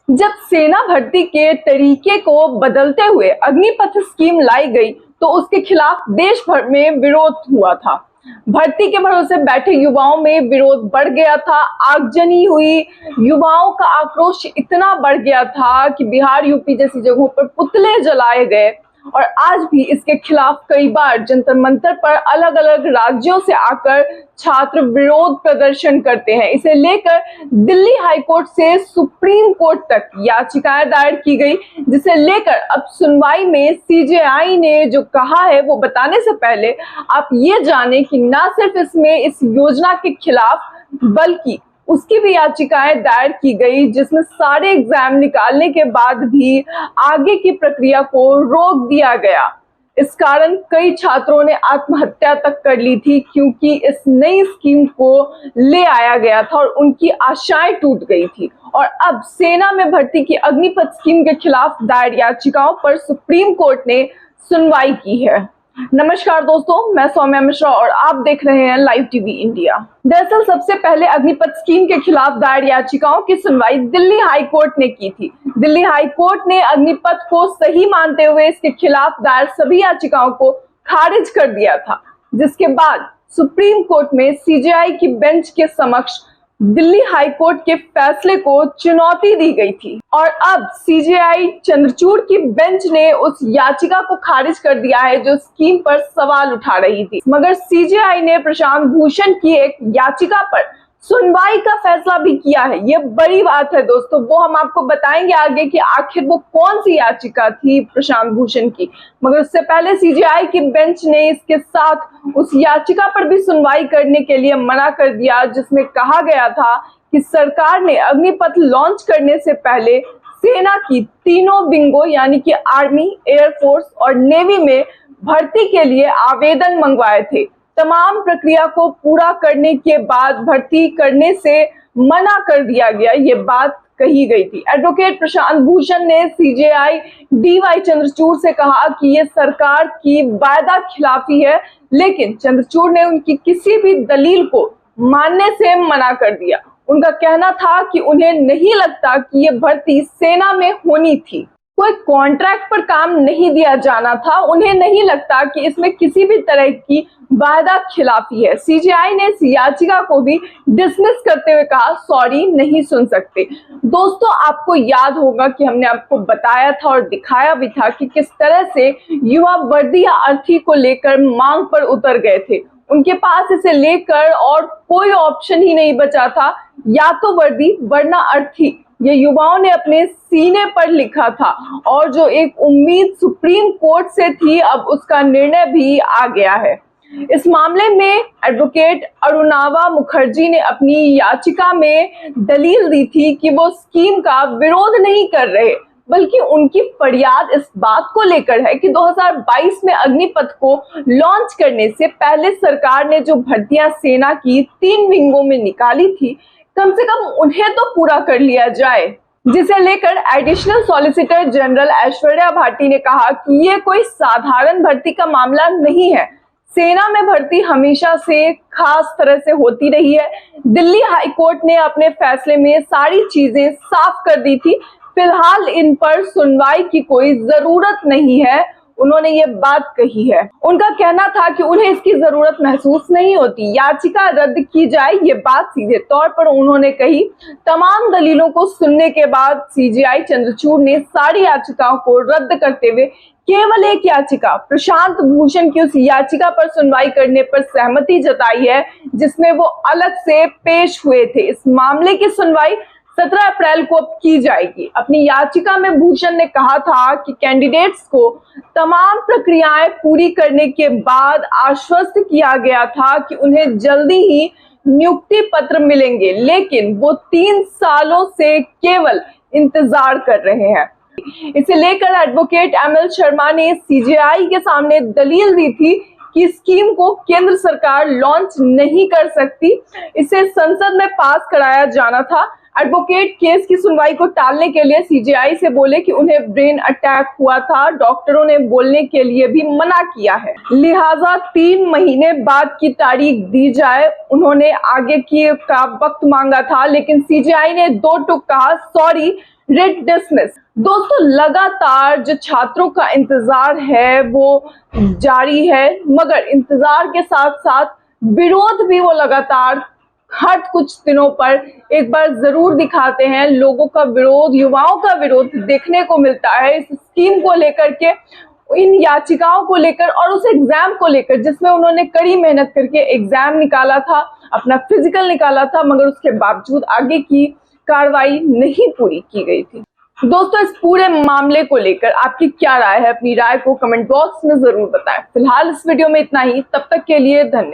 जब सेना भर्ती के तरीके को बदलते हुए अग्निपथ स्कीम लाई गई तो उसके खिलाफ देश भर में विरोध हुआ था। भर्ती के भरोसे बैठे युवाओं में विरोध बढ़ गया था, आगजनी हुई। युवाओं का आक्रोश इतना बढ़ गया था कि बिहार, यूपी जैसी जगहों पर पुतले जलाए गए और आज भी इसके खिलाफ कई बार जंतर मंतर पर अलग अलग राज्यों से आकर छात्र विरोध प्रदर्शन करते हैं। इसे लेकर दिल्ली हाईकोर्ट से सुप्रीम कोर्ट तक याचिकाएं दायर की गई, जिसे लेकर अब सुनवाई में सीजेआई ने जो कहा है वो बताने से पहले आप ये जाने कि ना सिर्फ इसमें इस योजना के खिलाफ बल्कि उसकी भी याचिकाएं दायर की गई, जिसमें सारे एग्जाम निकालने के बाद भी आगे की प्रक्रिया को रोक दिया गया। इस कारण कई छात्रों ने आत्महत्या तक कर ली थी, क्योंकि इस नई स्कीम को ले आया गया था और उनकी आशाएं टूट गई थी। और अब सेना में भर्ती की अग्निपथ स्कीम के खिलाफ दायर याचिकाओं पर सुप्रीम कोर्ट ने सुनवाई की है। नमस्कार दोस्तों, मैं सौम्या मिश्रा और आप देख रहे हैं लाइव टीवी इंडिया। दरअसल सबसे पहले अग्निपथ स्कीम के खिलाफ दायर याचिकाओं की सुनवाई दिल्ली हाई कोर्ट ने की थी। दिल्ली हाई कोर्ट ने अग्निपथ को सही मानते हुए इसके खिलाफ दायर सभी याचिकाओं को खारिज कर दिया था, जिसके बाद सुप्रीम कोर्ट में सीजेआई की बेंच के समक्ष दिल्ली हाई कोर्ट के फैसले को चुनौती दी गई थी और अब सीजेआई चंद्रचूड़ की बेंच ने उस याचिका को खारिज कर दिया है जो स्कीम पर सवाल उठा रही थी। मगर सीजेआई ने प्रशांत भूषण की एक याचिका पर सुनवाई का फैसला भी किया है। ये बड़ी बात है दोस्तों, वो हम आपको बताएंगे आगे कि आखिर वो कौन सी याचिका थी प्रशांत भूषण की। मगर उससे पहले सीजेआई की बेंच ने इसके साथ उस याचिका पर भी सुनवाई करने के लिए मना कर दिया, जिसमें कहा गया था कि सरकार ने अग्निपथ लॉन्च करने से पहले सेना की तीनों विंगों यानी कि आर्मी, एयरफोर्स और नेवी में भर्ती के लिए आवेदन मंगवाए थे। तमाम प्रक्रिया को पूरा करने के बाद भर्ती करने से मना कर दिया गया, ये बात कही गई थी। एडवोकेट प्रशांत भूषण ने सीजेआई डीवाई चंद्रचूड़ से कहा कि ये सरकार की वायदा खिलाफी है, लेकिन चंद्रचूड़ ने उनकी किसी भी दलील को मानने से मना कर दिया। उनका कहना था कि उन्हें नहीं लगता कि ये भर्ती सेना में होनी थी, कोई कॉन्ट्रैक्ट पर काम नहीं दिया जाना था। उन्हें नहीं लगता कि इसमें किसी भी तरह की वायदा खिलाफी है। सीजेआई ने इस याचिका को भी डिसमिस करते हुए कहा, सॉरी, नहीं सुन सकते। दोस्तों, आपको याद होगा कि हमने आपको बताया था और दिखाया भी था कि किस तरह से युवा वर्दी या अर्थी को लेकर मांग पर उतर गए थे। उनके पास इसे लेकर और कोई ऑप्शन ही नहीं बचा था, या तो वर्दी वरना अर्थी। ये युवाओं ने अपने सीने पर लिखा था और जो एक उम्मीद सुप्रीम कोर्ट से थी, अब उसका निर्णय भी आ गया है। इस मामले में एडवोकेट अरुणावा मुखर्जी ने अपनी याचिका में दलील दी थी कि वो स्कीम का विरोध नहीं कर रहे, बल्कि उनकी फरियाद इस बात को लेकर है कि 2022 में अग्निपथ को लॉन्च करने से पहले सरकार ने जो भर्तियां सेना की 3 विंगों में निकाली थी, कम से कम उन्हें तो पूरा कर लिया जाए। जिसे लेकर additional solicitor general Aishwarya Bhati ने कहा कि ये कोई साधारण भर्ती का मामला नहीं है। सेना में भर्ती हमेशा से खास तरह से होती रही है। दिल्ली हाई कोर्ट ने अपने फैसले में सारी चीजें साफ कर दी थी। फिलहाल इन पर सुनवाई की कोई जरूरत नहीं है, उन्होंने ये बात कही है। उनका कहना था कि उन्हें इसकी जरूरत महसूस नहीं होती, याचिका रद्द की जाए, ये बात सीधे तौर पर उन्होंने कही। तमाम दलीलों को सुनने के बाद सीजेआई चंद्रचूड़ ने सारी याचिकाओं को रद्द करते हुए केवल एक याचिका प्रशांत भूषण की उस याचिका पर सुनवाई करने पर सहमति जताई है, जिसमें वो अलग से पेश हुए थे। इस मामले की सुनवाई 17 अप्रैल को की जाएगी। अपनी याचिका में भूषण ने कहा था कि कैंडिडेट्स को तमाम प्रक्रियाएं पूरी करने के बाद आश्वस्त किया गया था कि उन्हें जल्दी ही नियुक्ति पत्र मिलेंगे, लेकिन वो 3 सालों से केवल इंतजार कर रहे हैं। इसे लेकर एडवोकेट एमएल शर्मा ने सीजेआई के सामने दलील दी थी कि स्कीम को केंद्र सरकार लॉन्च नहीं कर सकती, इसे संसद में पास कराया जाना था। एडवोकेट केस की सुनवाई को टालने के लिए सीजेआई से बोले कि उन्हें ब्रेन अटैक हुआ था। डॉक्टरों ने बोलने के लिए भी मना किया है, लिहाजा 3 महीने बाद की तारीख दी जाए। उन्होंने आगे की का वक्त मांगा था, लेकिन सीजेआई ने 2 टूक कहा, सॉरी, रिट डिसमिस। दोस्तों, लगातार जो छात्रों का इंतजार है वो जारी है, मगर इंतजार के साथ साथ विरोध भी वो लगातार हर कुछ दिनों पर एक बार जरूर दिखाते हैं। लोगों का विरोध, युवाओं का विरोध देखने को मिलता है इस स्कीम को लेकर के, इन याचिकाओं को लेकर और उस एग्जाम को लेकर जिसमें उन्होंने कड़ी मेहनत करके एग्जाम निकाला था, अपना फिजिकल निकाला था, मगर उसके बावजूद आगे की कार्रवाई नहीं पूरी की गई थी। दोस्तों, इस पूरे मामले को लेकर आपकी क्या राय है? अपनी राय को कमेंट बॉक्स में जरूर बताएं। फिलहाल इस वीडियो में इतना ही, तब तक के लिए धन्यवाद।